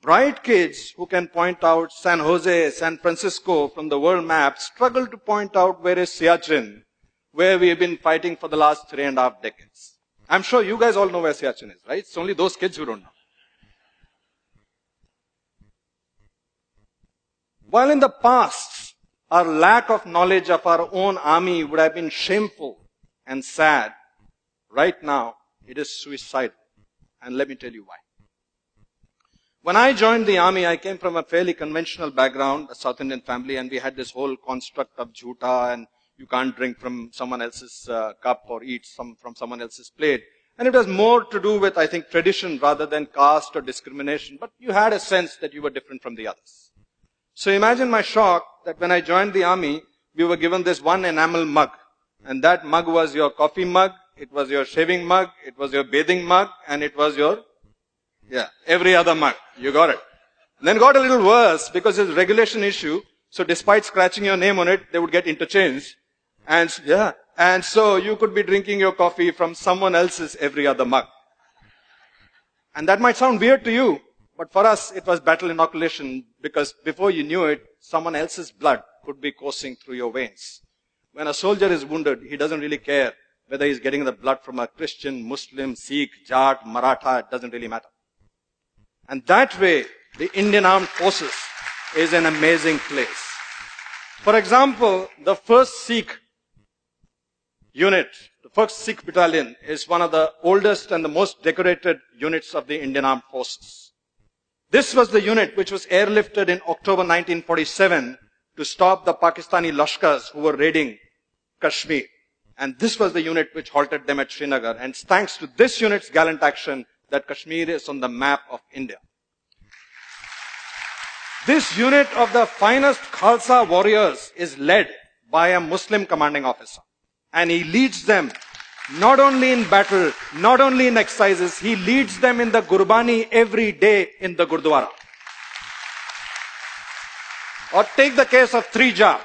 Bright kids who can point out San Jose, San Francisco from the world map struggle to point out where is Siachen, where we have been fighting for the last 3.5 decades. I'm sure you guys all know where Siachen is, right? It's only those kids who don't know. While in the past, our lack of knowledge of our own army would have been shameful and sad, right now it is suicidal. And let me tell you why. When I joined the army, I came from a fairly conventional background, a South Indian family, and we had this whole construct of jhuta, and you can't drink from someone else's cup or eat from someone else's plate. And it was more to do with, I think, tradition rather than caste or discrimination, but you had a sense that you were different from the others. So imagine my shock that when I joined the army, we were given this one enamel mug, and that mug was your coffee mug, it was your shaving mug, it was your bathing mug, and it was your every other mug. You got it. And then got a little worse because it's a regulation issue. So despite scratching your name on it, they would get interchanged. And so you could be drinking your coffee from someone else's every other mug. And that might sound weird to you, but for us it was battle inoculation because before you knew it, someone else's blood could be coursing through your veins. When a soldier is wounded, he doesn't really care whether he's getting the blood from a Christian, Muslim, Sikh, Jat, Maratha, it doesn't really matter. And that way, the Indian Armed Forces is an amazing place. For example, the 1st Sikh unit, the 1st Sikh battalion is one of the oldest and the most decorated units of the Indian Armed Forces. This was the unit which was airlifted in October 1947 to stop the Pakistani Lashkars who were raiding Kashmir. And this was the unit which halted them at Srinagar. And it's thanks to this unit's gallant action that Kashmir is on the map of India. This unit of the finest Khalsa warriors is led by a Muslim commanding officer. And he leads them not only in battle, not only in exercises, he leads them in the Gurbani every day in the Gurdwara. Or take the case of Trija.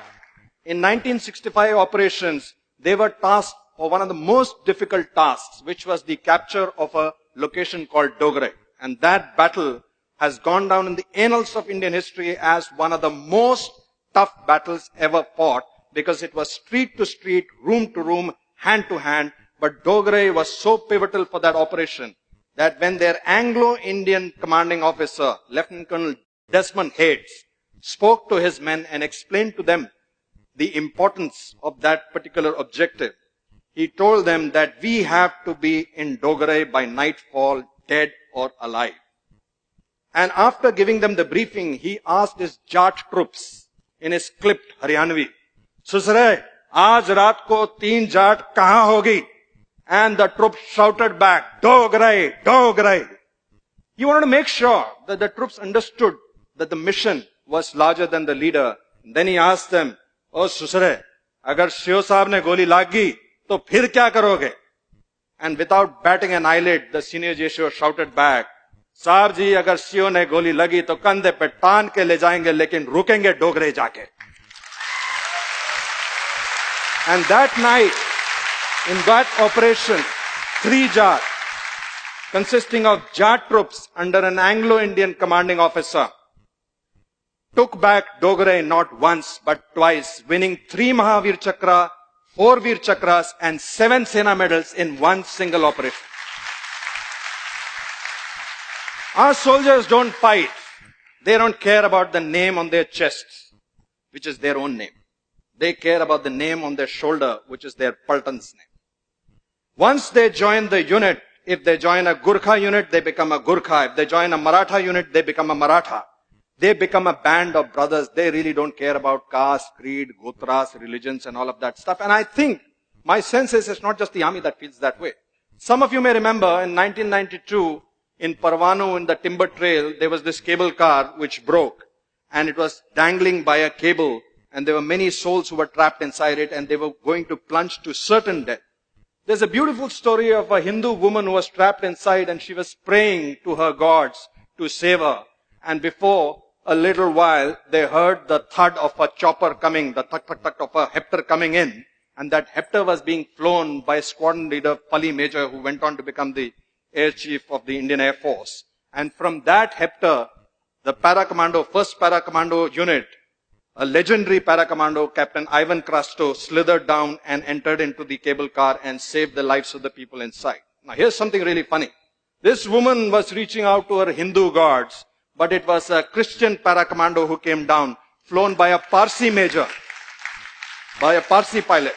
In 1965 operations, they were tasked for one of the most difficult tasks, which was the capture of a location called Dogre. And that battle has gone down in the annals of Indian history as one of the most tough battles ever fought because it was street to street, room to room, hand to hand. But Dogre was so pivotal for that operation that when their Anglo-Indian commanding officer, Lieutenant Colonel Desmond Hayes, spoke to his men and explained to them the importance of that particular objective, he told them that we have to be in Dogre by nightfall, dead or alive. And after giving them the briefing, he asked his Jat troops in his clipped Haryanvi, Susre, aaj raat ko 3 Jat kahan hogi? And the troops shouted back, Dogre, Dogre. He wanted to make sure that the troops understood that the mission was larger than the leader. And then he asked them, Oh Susre, agar Shio Saab ne goli lagi, to phir kya karoge? And without batting an eyelid, the senior JSO shouted back, Saab ji, agar Shio ne goli lagi, to kandhe pe taan ke le jayenge, lekin rukenge Dogre jaake. And that night, in that operation, 3 Jat, consisting of Jat troops under an Anglo-Indian commanding officer, took back Dogre not once but twice, winning 3 Mahavir Chakra, 4 Veer Chakras and 7 Sena medals in one single operation. Our soldiers don't fight. They don't care about the name on their chests, which is their own name. They care about the name on their shoulder, which is their Paltan's name. Once they join the unit, if they join a Gurkha unit, they become a Gurkha. If they join a Maratha unit, they become a Maratha. They become a band of brothers. They really don't care about caste, creed, gotras, religions and all of that stuff. And I think my sense is it's not just the army that feels that way. Some of you may remember in 1992 in Parvanu in the timber trail, there was this cable car which broke and it was dangling by a cable and there were many souls who were trapped inside it and they were going to plunge to certain death. There's a beautiful story of a Hindu woman who was trapped inside and she was praying to her gods to save her. And before a little while, they heard the thud of a chopper coming, the thud of a Hepter coming in. And that Hepter was being flown by squadron leader Pali Major, who went on to become the air chief of the Indian Air Force. And from that Hepter, the para-commando, first para-commando unit, a legendary para-commando, Captain Ivan Krasto, slithered down and entered into the cable car and saved the lives of the people inside. Now here's something really funny. This woman was reaching out to her Hindu gods, but it was a Christian para-commando who came down, flown by a Parsi major, by a Parsi pilot.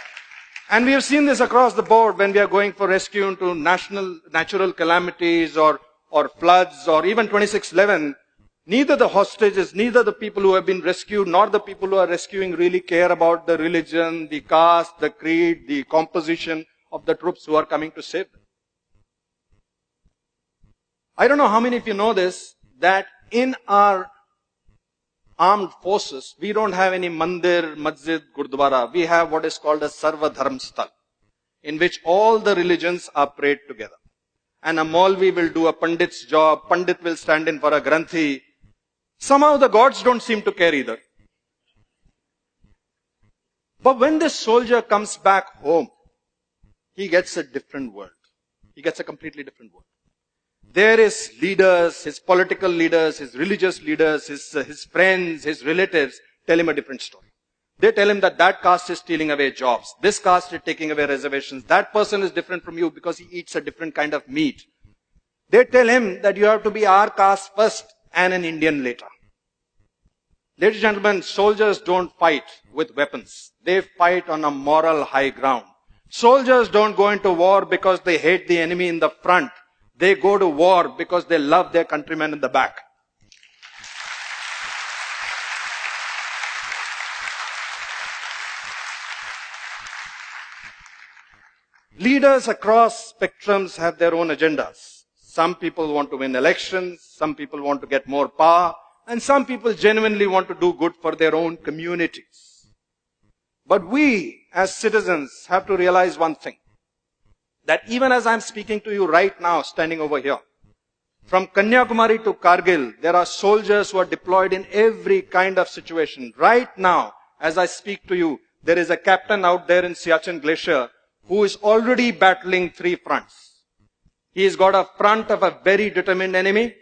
And we have seen this across the board when we are going for rescue into natural calamities or floods or even 2611. Neither the hostages, neither the people who have been rescued, nor the people who are rescuing really care about the religion, the caste, the creed, the composition of the troops who are coming to save them. I don't know how many of you know this, that in our armed forces, we don't have any mandir, masjid, gurdwara. We have what is called a Sarva Dharm Sthal, in which all the religions are prayed together. And a Maulvi will do a Pandit's job, Pandit will stand in for a Granthi. Somehow the gods don't seem to care either. But when this soldier comes back home, he gets a different world. He gets a completely different world. There his leaders, his political leaders, his religious leaders, his friends, his relatives tell him a different story. They tell him that caste is stealing away jobs. This caste is taking away reservations. That person is different from you because he eats a different kind of meat. They tell him that you have to be our caste first and an Indian later. Ladies and gentlemen, soldiers don't fight with weapons. They fight on a moral high ground. Soldiers don't go into war because they hate the enemy in the front. They go to war because they love their countrymen in the back. Leaders across spectrums have their own agendas. Some people want to win elections, some people want to get more power, and some people genuinely want to do good for their own communities. But we, as citizens, have to realize one thing. That even as I'm speaking to you right now, standing over here, from Kanyakumari to Kargil, there are soldiers who are deployed in every kind of situation. Right now, as I speak to you, there is a captain out there in Siachen Glacier who is already battling 3 fronts. He's got a front of a very determined enemy.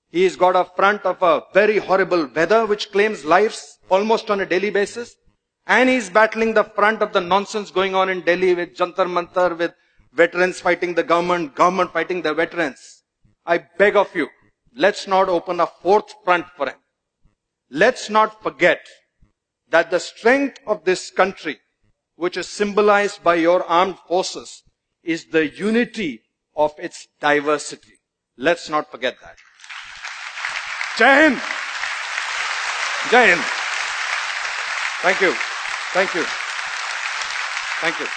He's got a front of a very horrible weather which claims lives almost on a daily basis. And he's battling the front of the nonsense going on in Delhi with Jantar Mantar, with veterans fighting the government, government fighting the veterans. I beg of you, let's not open a 4th front for him. Let's not forget that the strength of this country, which is symbolized by your armed forces, is the unity of its diversity. Let's not forget that. Jai Hind! Jai Hind! Thank you. Thank you. Thank you.